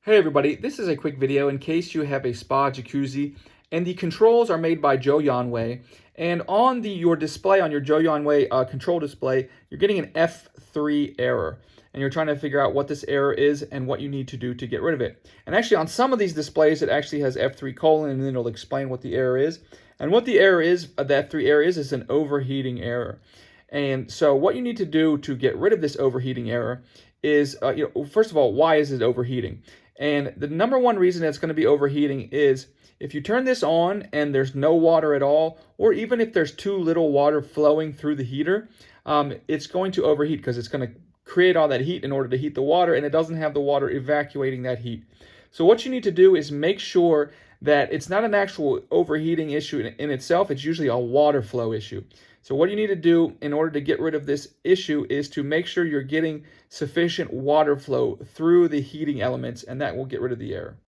Hey everybody, this is a quick video in case you have a spa jacuzzi, and the controls are made by Joyonway. And on your display, on your Joyonway control display, you're getting an F3 error. And you're trying to figure out what this error is and what you need to do to get rid of it. And actually on some of these displays, it actually has F3 colon, and then it'll explain what the error is. And what the error is, the F3 error is an overheating error. And so what you need to do to get rid of this overheating error is, first of all, why is it overheating? And the number one reason it's going to be overheating is if you turn this on and there's no water at all, or even if there's too little water flowing through the heater, it's going to overheat because it's going to create all that heat in order to heat the water, and it doesn't have the water evacuating that heat. So what you need to do is make sure that it's not an actual overheating issue in itself. It's usually a water flow issue. So what you need to do in order to get rid of this issue is to make sure you're getting sufficient water flow through the heating elements, and that will get rid of the error.